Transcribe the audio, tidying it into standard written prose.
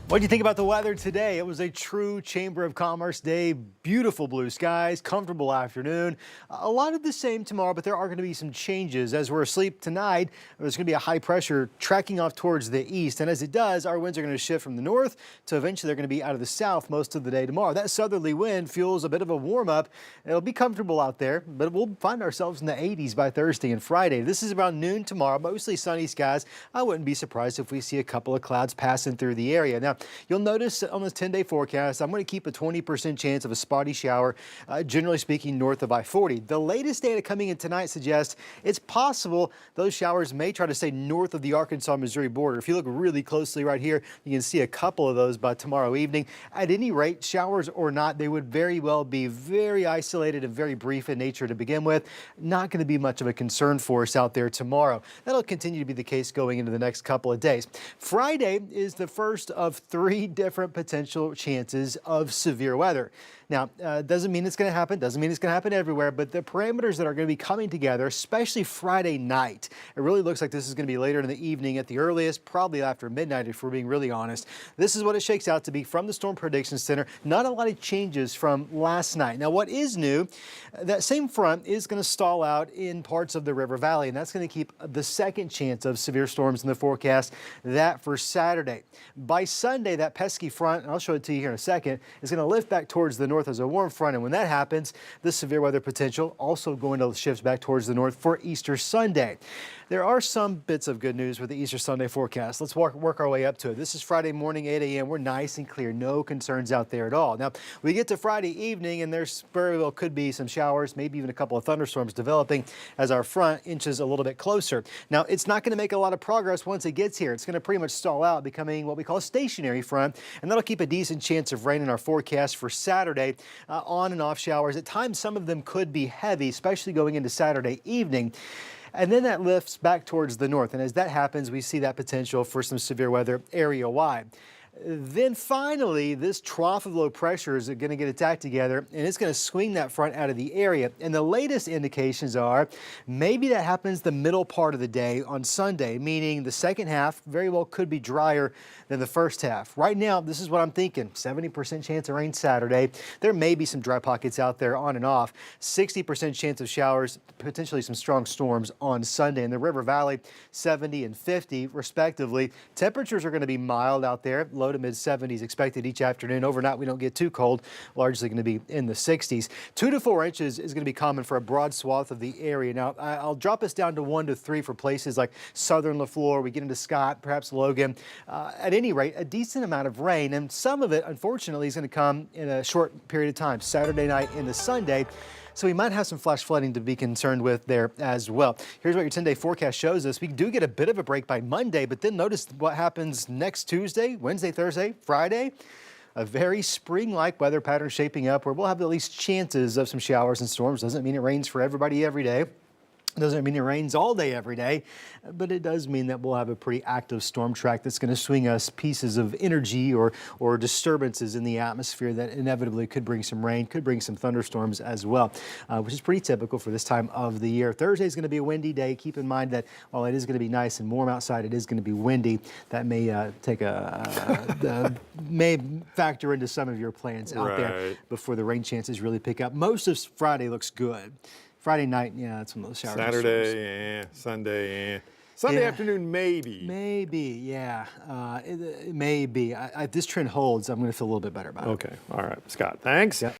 What do you think about the weather today? It was a true Chamber of Commerce day. Beautiful blue skies, comfortable afternoon. A lot of the same tomorrow, but there are going to be some changes. As we're asleep tonight, there's going to be a high pressure tracking off towards the east. And as it does, our winds are going to shift from the north to eventually they're going to be out of the south most of the day tomorrow. That southerly wind fuels a bit of a warm up. It'll be comfortable out there, but we'll find ourselves in the 80s by Thursday and Friday. This is around noon tomorrow, mostly sunny skies. I wouldn't be surprised if we see a couple of clouds passing through the area. Now, you'll notice on this 10-day forecast, I'm going to keep a 20% chance of a spotty shower, generally speaking, north of I-40. The latest data coming in tonight suggests it's possible those showers may try to stay north of the Arkansas-Missouri border. If you look really closely right here, you can see a couple of those by tomorrow evening. At any rate, showers or not, they would very well be very isolated and very brief in nature to begin with. Not going to be much of a concern for us out there tomorrow. That'll continue to be the case going into the next couple of days. Friday is the first of three different potential chances of severe weather. Now, doesn't mean it's going to happen, doesn't mean it's going to happen everywhere, but the parameters that are going to be coming together, especially Friday night, it really looks like this is going to be later in the evening at the earliest, probably after midnight if we're being really honest. This is what it shakes out to be from the Storm Prediction Center. Not a lot of changes from last night. Now, what is new, that same front is going to stall out in parts of the River Valley, and that's going to keep the second chance of severe storms in the forecast, that for Saturday. By Sunday, that pesky front, and I'll show it to you here in a second, is going to lift back towards the north as a warm front, and when that happens, the severe weather potential also going to shift back towards the north for Easter Sunday. There are some bits of good news with the Easter Sunday forecast. Let's work our way up to it. This is Friday morning, 8 a.m. We're nice and clear. No concerns out there at all. Now, we get to Friday evening, and there's very well could be some showers, maybe even a couple of thunderstorms developing as our front inches a little bit closer. Now, it's not going to make a lot of progress once it gets here. It's going to pretty much stall out, becoming what we call a stationary front, and that'll keep a decent chance of rain in our forecast for Saturday. On and off showers. At times, some of them could be heavy, especially going into Saturday evening. And then that lifts back towards the north. And as that happens, we see that potential for some severe weather area-wide. Then finally, this trough of low pressure is going to get its act together, and it's going to swing that front out of the area. And the latest indications are maybe that happens the middle part of the day on Sunday, meaning the second half very well could be drier than the first half. Right now, this is what I'm thinking. 70% chance of rain Saturday. There may be some dry pockets out there on and off. 60% chance of showers, potentially some strong storms on Sunday. In the River Valley, 70 and 50 respectively. Temperatures are going to be mild out there. Low to mid 70s expected each afternoon. Overnight, we don't get too cold, largely going to be in the 60s. 2 to 4 inches is going to be common for a broad swath of the area. Now, I'll drop us down to 1 to 3 for places like southern LaFleur. We get into Scott, perhaps Logan. At any rate, a decent amount of rain, and some of it, unfortunately, is going to come in a short period of time, Saturday night into Sunday. So we might have some flash flooding to be concerned with there as well. Here's what your 10-day forecast shows us. We do get a bit of a break by Monday, but then notice what happens next Tuesday, Wednesday, Thursday, Friday. A very spring-like weather pattern shaping up where we'll have at least chances of some showers and storms. Doesn't mean it rains for everybody every day. Doesn't mean it rains all day every day, but it does mean that we'll have a pretty active storm track that's going to swing us pieces of energy or disturbances in the atmosphere that inevitably could bring some rain, could bring some thunderstorms as well, which is pretty typical for this time of the year. Thursday is going to be a windy day. Keep in mind that while it is going to be nice and warm outside, it is going to be windy. That may may factor into some of your plans out there before the rain chances really pick up. Most of Friday looks good. Friday night, yeah, that's one of those showers. Saturday, Sunday, Sunday afternoon, maybe. Maybe, yeah. It may be. If this trend holds, I'm going to feel a little bit better about it. Okay, all right. Scott, thanks. Yep.